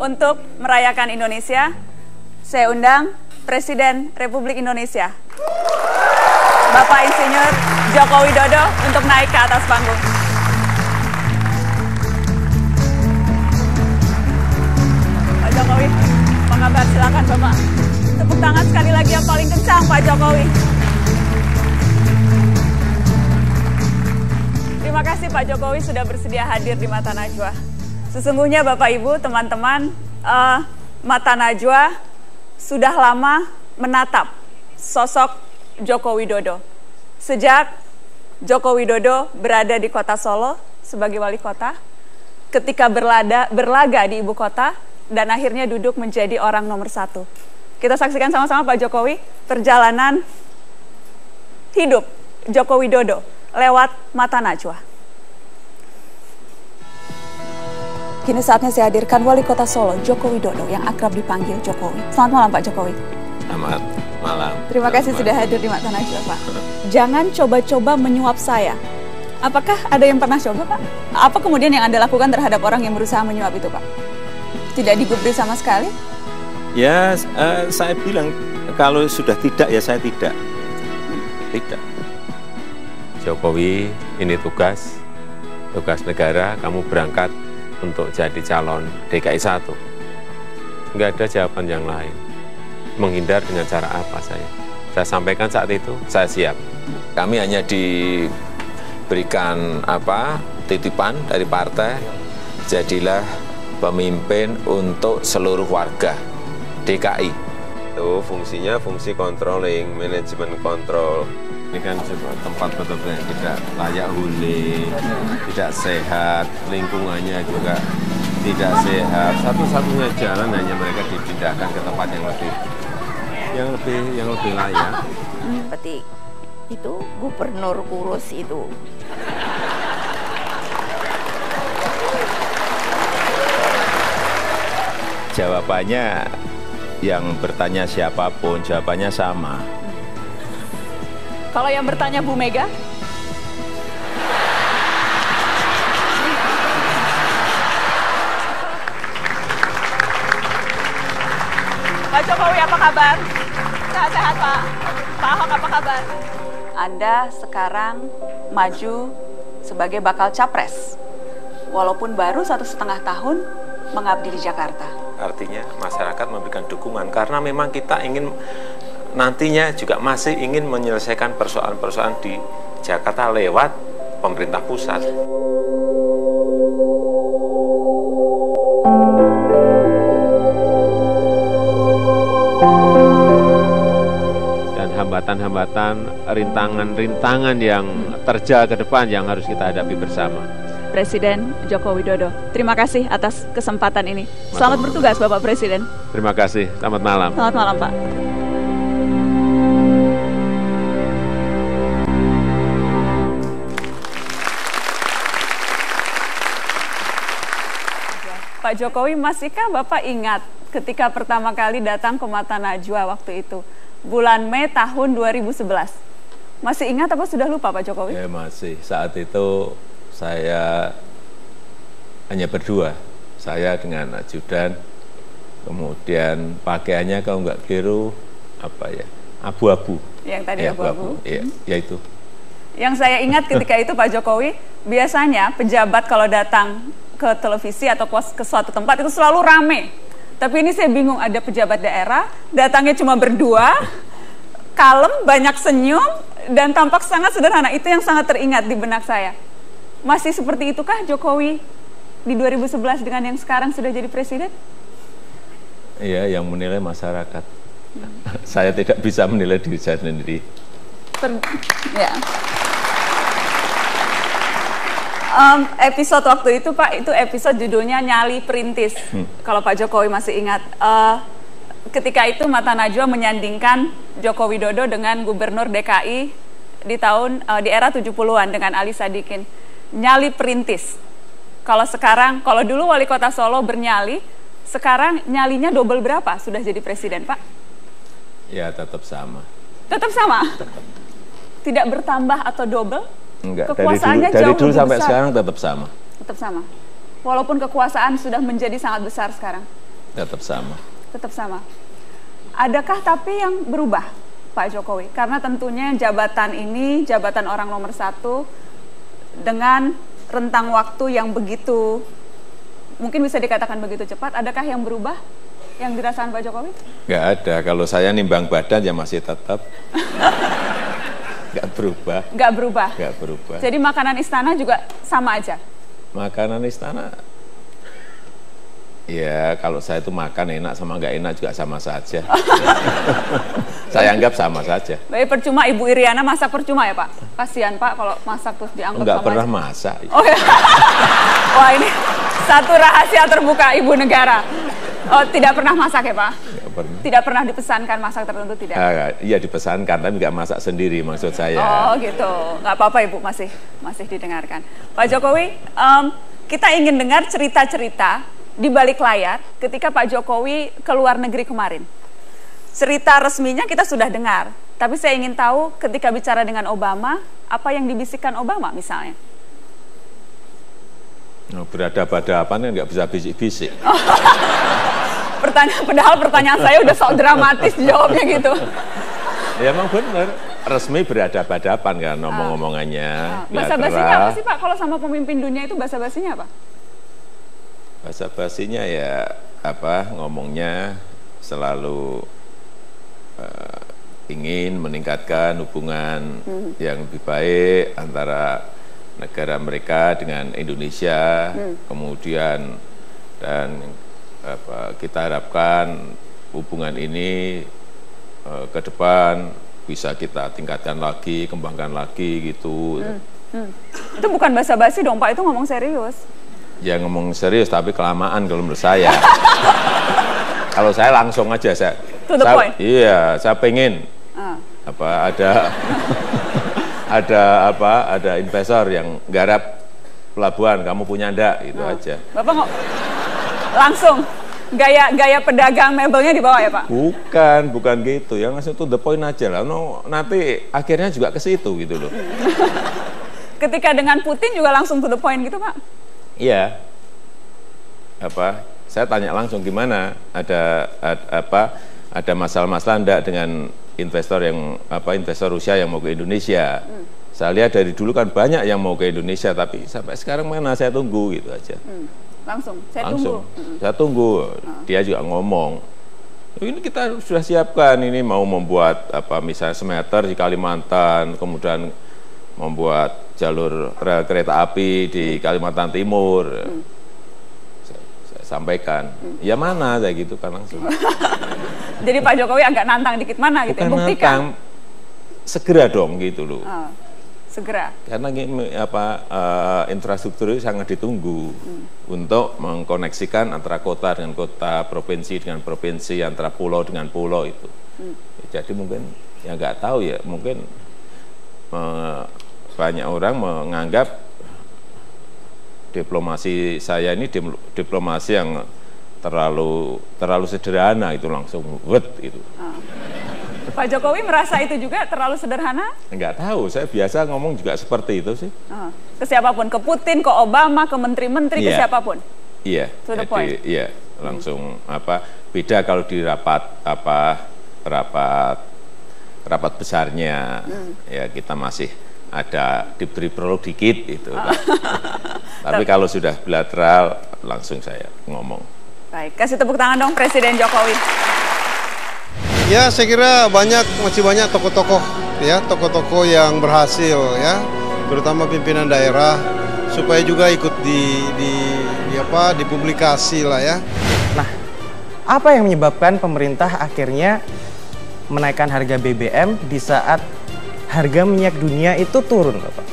untuk merayakan Indonesia, saya undang Presiden Republik Indonesia, Bapak Insinyur Joko Widodo untuk naik ke atas panggung. Pak Jokowi, apa kabar? Silakan Bapak. Tepuk tangan sekali lagi yang paling kencang, Pak Jokowi. Terima kasih Pak Jokowi sudah bersedia hadir di Mata Najwa. Sesungguhnya Bapak Ibu, teman-teman, Mata Najwa sudah lama menatap sosok Joko Widodo. Sejak Joko Widodo berada di kota Solo sebagai wali kota, ketika berlaga di ibu kota, dan akhirnya duduk menjadi orang nomor 1. Kita saksikan sama-sama Pak Jokowi, perjalanan hidup Joko Widodo lewat Mata Najwa. Kini saatnya saya hadirkan Wali Kota Solo, Joko Widodo, yang akrab dipanggil Jokowi. Selamat malam Pak Jokowi. Selamat malam. Terima kasih sudah hadir di Mata Najwa Pak. Jangan coba-coba menyuap saya. Apakah ada yang pernah coba Pak? Apa kemudian yang Anda lakukan terhadap orang yang berusaha menyuap itu Pak? Tidak digubris sama sekali? Ya, saya bilang kalau sudah tidak ya saya tidak. Tidak. Jokowi, ini tugas negara, kamu berangkat untuk jadi calon DKI 1. Nggak ada jawaban yang lain. Menghindar dengan cara apa saya? Saya sampaikan saat itu, saya siap. Kami hanya diberikan titipan dari partai, jadilah pemimpin untuk seluruh warga DKI. Itu fungsinya fungsi controlling, manajemen kontrol. Ini kan sebuah tempat betul-betul yang tidak layak huni, tidak sehat, lingkungannya juga tidak sehat. Satu-satunya jalan hanya mereka dipindahkan ke tempat yang lebih layak. Seperti itu gubernur kurus itu. Jawabannya yang bertanya siapapun, jawabannya sama. Kalau yang bertanya Bu Mega? Pak Jokowi apa kabar? Sehat-sehat Pak. Pak Ahok apa kabar? Anda sekarang maju sebagai bakal capres. Walaupun baru 1,5 tahun mengabdi di Jakarta. Artinya masyarakat memberikan dukungan karena memang kita ingin nantinya juga masih ingin menyelesaikan persoalan-persoalan di Jakarta lewat pemerintah pusat. Dan hambatan-hambatan, rintangan-rintangan yang terjal ke depan yang harus kita hadapi bersama. Presiden Joko Widodo, terima kasih atas kesempatan ini. Selamat bertugas Bapak Presiden. Terima kasih, selamat malam. Selamat malam Pak. Pak Jokowi, masihkah Bapak ingat ketika pertama kali datang ke Mata Najwa waktu itu? Bulan Mei tahun 2011. Masih ingat apa sudah lupa Pak Jokowi? Ya masih, saat itu saya hanya berdua. Saya dengan ajudan, kemudian pakaiannya kalau nggak keliru, abu-abu. Yang tadi abu-abu? Iya, ya itu. Yang saya ingat ketika itu Pak Jokowi, biasanya pejabat kalau datang ke televisi atau ke suatu tempat itu selalu rame. Tapi ini saya bingung, ada pejabat daerah, datangnya cuma berdua, kalem, banyak senyum, dan tampak sangat sederhana. Itu yang sangat teringat di benak saya. Masih seperti itukah Jokowi di 2011 dengan yang sekarang sudah jadi presiden? Iya, yang menilai masyarakat. Saya tidak bisa menilai diri saya sendiri. Ya. Episode waktu itu Pak, itu episode judulnya Nyali Perintis. Kalau Pak Jokowi masih ingat, ketika itu Mata Najwa menyandingkan Joko Widodo dengan Gubernur DKI di era 70-an dengan Ali Sadikin. Nyali perintis. Kalau sekarang, kalau dulu Wali Kota Solo bernyali, sekarang nyalinya double berapa sudah jadi presiden Pak? Ya tetap sama. Tetap sama? Tetap. Tidak bertambah atau double? Enggak, dari dulu sampai sekarang tetap sama. Tetap sama. Walaupun kekuasaan sudah menjadi sangat besar sekarang. Tetap sama. Tetap sama. Adakah tapi yang berubah, Pak Jokowi? Karena tentunya jabatan ini, jabatan orang nomor 1, dengan rentang waktu yang begitu, mungkin bisa dikatakan begitu cepat, adakah yang berubah yang dirasakan Pak Jokowi? Nggak ada, kalau saya nimbang badan ya masih tetap. Nggak berubah. Nggak berubah? Nggak berubah. Jadi makanan istana juga sama aja? Makanan istana, ya kalau saya itu makan enak sama nggak enak juga sama saja. Saya anggap sama saja. Baik, percuma Ibu Iriana masak percuma ya Pak? Kasihan Pak kalau masak terus dianggap Nggak sama pernah aja. masak. Oh ya. Wah, ini satu rahasia terbuka Ibu Negara. Oh, tidak pernah masak ya Pak? Nggak pernah. Tidak pernah dipesankan masak tertentu, tidak? Iya dipesankan, tapi nggak masak sendiri maksud saya. Oh gitu, nggak apa-apa Ibu, masih didengarkan. Pak Jokowi, kita ingin dengar cerita-cerita di balik layar ketika Pak Jokowi ke luar negeri kemarin. Cerita resminya kita sudah dengar, tapi saya ingin tahu ketika bicara dengan Obama, apa yang dibisikkan Obama misalnya? Berhadapan-hadapan kan nggak bisa bisik-bisik. Padahal pertanyaan saya udah sok dramatis jawabnya gitu. Ya emang benar, resmi berhadapan-hadapan kan ngomong-ngomongannya. Basa-basinya apa sih Pak? Kalau sama pemimpin dunia itu basa-basinya apa? Basa-basinya ya ngomongnya selalu ingin meningkatkan hubungan yang lebih baik antara negara mereka dengan Indonesia, kemudian dan kita harapkan hubungan ini ke depan bisa kita tingkatkan lagi, kembangkan lagi gitu. Itu bukan basa-basi dong Pak, itu ngomong serius. Ya ngomong serius tapi kelamaan kalau menurut saya. Kalau saya langsung aja saya. To the point. Iya, saya pengen ada investor yang garap pelabuhan, kamu punya ndak itu aja. Bapak langsung gaya pedagang mebelnya dibawa ya Pak? Bukan gitu ya, langsung to the point aja lah. Nanti akhirnya juga ke situ gitu loh. Ketika dengan Putin juga langsung to the point gitu Pak? Iya. Saya tanya langsung gimana, ada masalah-masalah enggak dengan investor Rusia yang mau ke Indonesia. Saya lihat dari dulu kan banyak yang mau ke Indonesia, tapi sampai sekarang mana, saya tunggu gitu aja. Langsung. Saya tunggu. Dia juga ngomong, ini kita sudah siapkan, ini mau membuat misalnya semeter di Kalimantan, kemudian membuat jalur rel kereta api di Kalimantan Timur. Saya sampaikan, ya mana, kayak gitu kan langsung. Jadi Pak Jokowi agak nantang dikit, mana gitu, buktikan. Segera dong gitu loh. Segera. Karena infrastruktur itu sangat ditunggu untuk mengkoneksikan antara kota dengan kota, provinsi dengan provinsi, antara pulau dengan pulau itu. Jadi mungkin ya nggak tahu ya, mungkin banyak orang menganggap diplomasi saya ini diplomasi yang terlalu sederhana, itu langsung gitu. Pak Jokowi merasa itu juga terlalu sederhana? Enggak tahu, saya biasa ngomong juga seperti itu sih. Ke siapapun, ke Putin, ke Obama, ke menteri-menteri, ke siapapun? Iya, to the point. Iya, langsung beda kalau di rapat besarnya, ya kita masih ada diberi prolog dikit itu. Tapi kalau sudah bilateral, langsung saya ngomong. Baik, kasih tepuk tangan dong Presiden Jokowi. Ya, saya kira masih banyak tokoh-tokoh tokoh-tokoh yang berhasil ya, terutama pimpinan daerah, supaya juga ikut dipublikasi lah ya. Nah, apa yang menyebabkan pemerintah akhirnya menaikkan harga BBM di saat harga minyak dunia itu turun, Bapak?